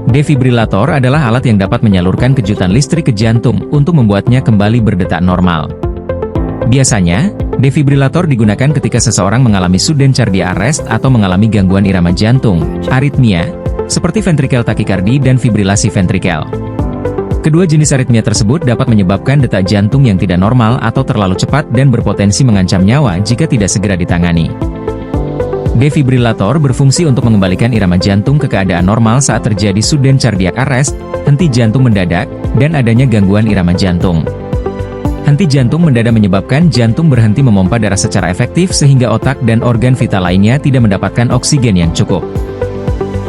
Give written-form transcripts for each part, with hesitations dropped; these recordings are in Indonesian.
Defibrilator adalah alat yang dapat menyalurkan kejutan listrik ke jantung untuk membuatnya kembali berdetak normal. Biasanya, defibrilator digunakan ketika seseorang mengalami sudden cardiac arrest atau mengalami gangguan irama jantung, aritmia, seperti ventricle tachycardia dan fibrilasi ventrikel. Kedua jenis aritmia tersebut dapat menyebabkan detak jantung yang tidak normal atau terlalu cepat dan berpotensi mengancam nyawa jika tidak segera ditangani. Defibrilator berfungsi untuk mengembalikan irama jantung ke keadaan normal saat terjadi sudden cardiac arrest, henti jantung mendadak, dan adanya gangguan irama jantung. Henti jantung mendadak menyebabkan jantung berhenti memompa darah secara efektif sehingga otak dan organ vital lainnya tidak mendapatkan oksigen yang cukup.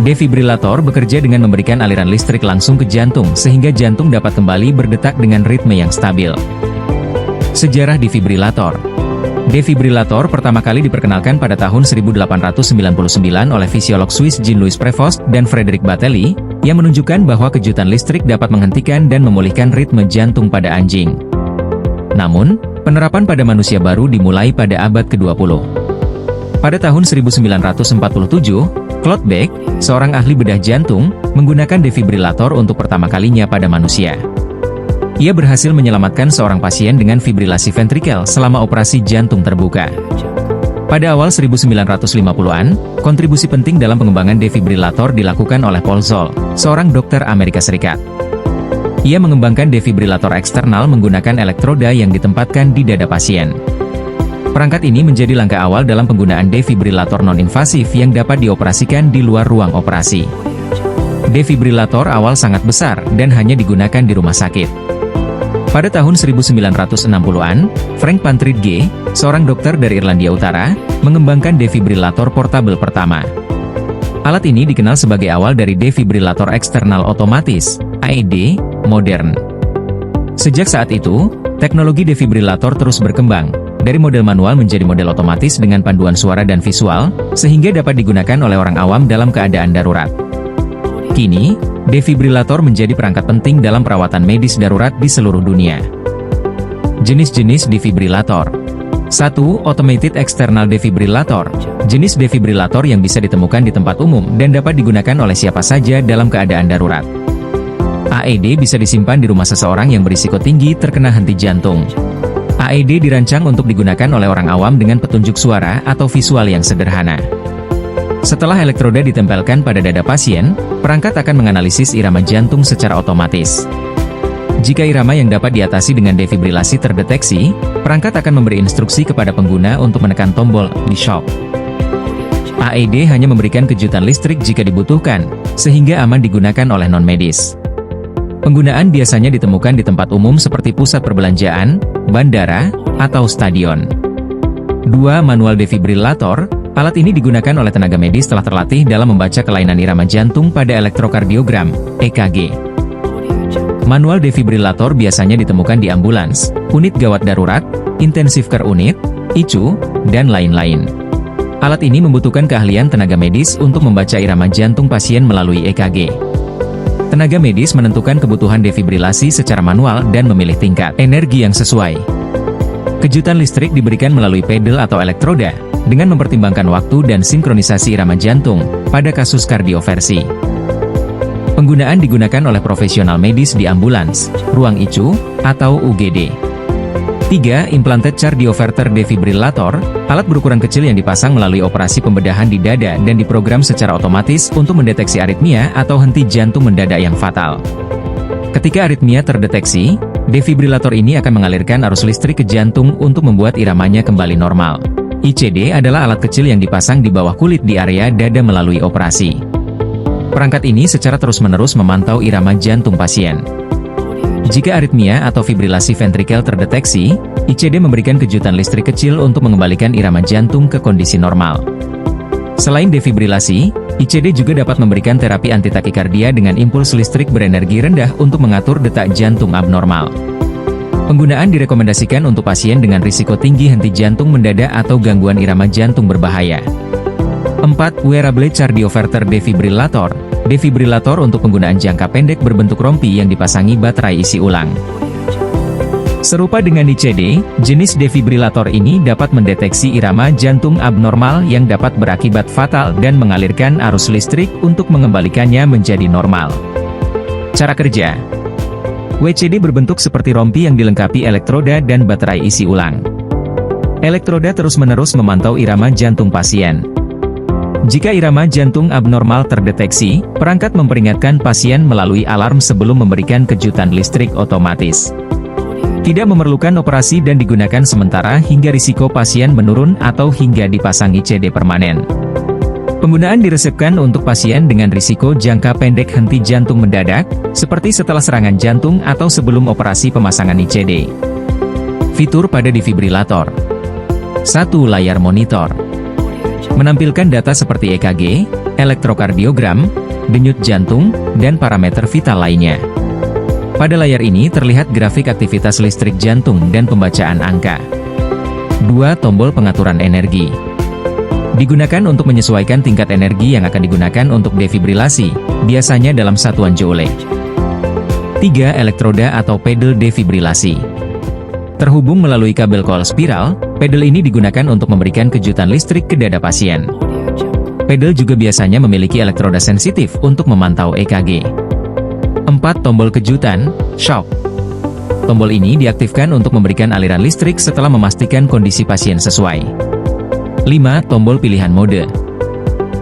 Defibrilator bekerja dengan memberikan aliran listrik langsung ke jantung sehingga jantung dapat kembali berdetak dengan ritme yang stabil. Sejarah defibrilator. Defibrilator pertama kali diperkenalkan pada tahun 1899 oleh fisiolog Swiss Jean-Louis Prevost dan Frederick Batelli, yang menunjukkan bahwa kejutan listrik dapat menghentikan dan memulihkan ritme jantung pada anjing. Namun, penerapan pada manusia baru dimulai pada abad ke-20. Pada tahun 1947, Claude Beck, seorang ahli bedah jantung, menggunakan defibrilator untuk pertama kalinya pada manusia. Ia berhasil menyelamatkan seorang pasien dengan fibrilasi ventrikel selama operasi jantung terbuka. Pada awal 1950-an, kontribusi penting dalam pengembangan defibrilator dilakukan oleh Paul Zoll, seorang dokter Amerika Serikat. Ia mengembangkan defibrilator eksternal menggunakan elektroda yang ditempatkan di dada pasien. Perangkat ini menjadi langkah awal dalam penggunaan defibrilator non-invasif yang dapat dioperasikan di luar ruang operasi. Defibrilator awal sangat besar dan hanya digunakan di rumah sakit. Pada tahun 1960-an, Frank Pantridge, seorang dokter dari Irlandia Utara, mengembangkan defibrilator portable pertama. Alat ini dikenal sebagai awal dari defibrilator eksternal otomatis, AED, modern. Sejak saat itu, teknologi defibrilator terus berkembang, dari model manual menjadi model otomatis dengan panduan suara dan visual, sehingga dapat digunakan oleh orang awam dalam keadaan darurat. Kini, defibrilator menjadi perangkat penting dalam perawatan medis darurat di seluruh dunia. Jenis-jenis defibrilator. 1. Automated External Defibrillator. Jenis defibrilator yang bisa ditemukan di tempat umum dan dapat digunakan oleh siapa saja dalam keadaan darurat. AED bisa disimpan di rumah seseorang yang berisiko tinggi terkena henti jantung. AED dirancang untuk digunakan oleh orang awam dengan petunjuk suara atau visual yang sederhana. Setelah elektroda ditempelkan pada dada pasien, perangkat akan menganalisis irama jantung secara otomatis. Jika irama yang dapat diatasi dengan defibrilasi terdeteksi, perangkat akan memberi instruksi kepada pengguna untuk menekan tombol di shock. AED hanya memberikan kejutan listrik jika dibutuhkan, sehingga aman digunakan oleh non-medis. Penggunaan biasanya ditemukan di tempat umum seperti pusat perbelanjaan, bandara, atau stadion. 2. Manual defibrillator. Alat ini digunakan oleh tenaga medis setelah terlatih dalam membaca kelainan irama jantung pada elektrokardiogram, EKG. Manual defibrillator biasanya ditemukan di ambulans, unit gawat darurat, intensive care unit, ICU, dan lain-lain. Alat ini membutuhkan keahlian tenaga medis untuk membaca irama jantung pasien melalui EKG. Tenaga medis menentukan kebutuhan defibrilasi secara manual dan memilih tingkat energi yang sesuai. Kejutan listrik diberikan melalui pedal atau elektroda, dengan mempertimbangkan waktu dan sinkronisasi irama jantung, pada kasus kardioversi. Penggunaan digunakan oleh profesional medis di ambulans, ruang ICU, atau UGD. 3. Implanted Cardioverter Defibrillator. Alat berukuran kecil yang dipasang melalui operasi pembedahan di dada dan diprogram secara otomatis untuk mendeteksi aritmia atau henti jantung mendadak yang fatal. Ketika aritmia terdeteksi, defibrillator ini akan mengalirkan arus listrik ke jantung untuk membuat iramanya kembali normal. ICD adalah alat kecil yang dipasang di bawah kulit di area dada melalui operasi. Perangkat ini secara terus-menerus memantau irama jantung pasien. Jika aritmia atau fibrilasi ventrikel terdeteksi, ICD memberikan kejutan listrik kecil untuk mengembalikan irama jantung ke kondisi normal. Selain defibrilasi, ICD juga dapat memberikan terapi antitakikardia dengan impuls listrik berenergi rendah untuk mengatur detak jantung abnormal. Penggunaan direkomendasikan untuk pasien dengan risiko tinggi henti jantung mendadak atau gangguan irama jantung berbahaya. 4. Wearable Cardioverter Defibrillator. Defibrillator untuk penggunaan jangka pendek berbentuk rompi yang dipasangi baterai isi ulang. Serupa dengan ICD, jenis defibrillator ini dapat mendeteksi irama jantung abnormal yang dapat berakibat fatal dan mengalirkan arus listrik untuk mengembalikannya menjadi normal. Cara kerja. WCD berbentuk seperti rompi yang dilengkapi elektroda dan baterai isi ulang. Elektroda terus-menerus memantau irama jantung pasien. Jika irama jantung abnormal terdeteksi, perangkat memperingatkan pasien melalui alarm sebelum memberikan kejutan listrik otomatis. Tidak memerlukan operasi dan digunakan sementara hingga risiko pasien menurun atau hingga dipasang ICD permanen. Penggunaan diresepkan untuk pasien dengan risiko jangka pendek henti jantung mendadak, seperti setelah serangan jantung atau sebelum operasi pemasangan ICD. Fitur pada defibrilator. 1. Layar monitor. Menampilkan data seperti EKG, elektrokardiogram, denyut jantung, dan parameter vital lainnya. Pada layar ini terlihat grafik aktivitas listrik jantung dan pembacaan angka. 2. Tombol pengaturan energi. Digunakan untuk menyesuaikan tingkat energi yang akan digunakan untuk defibrilasi, biasanya dalam satuan joule. 3. Elektroda atau pedal defibrilasi. Terhubung melalui kabel coil spiral, pedal ini digunakan untuk memberikan kejutan listrik ke dada pasien. Pedal juga biasanya memiliki elektroda sensitif untuk memantau EKG. 4. Tombol kejutan, shock. Tombol ini diaktifkan untuk memberikan aliran listrik setelah memastikan kondisi pasien sesuai. 5. Tombol pilihan mode.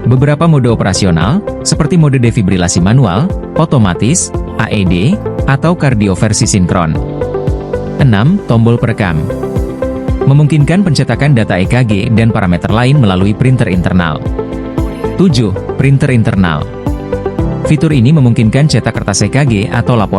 Beberapa mode operasional, seperti mode defibrilasi manual, otomatis, AED, atau kardioversi sinkron. 6. Tombol perekam. Memungkinkan pencetakan data EKG dan parameter lain melalui printer internal. 7. Printer internal. Fitur ini memungkinkan cetak kertas EKG atau laporan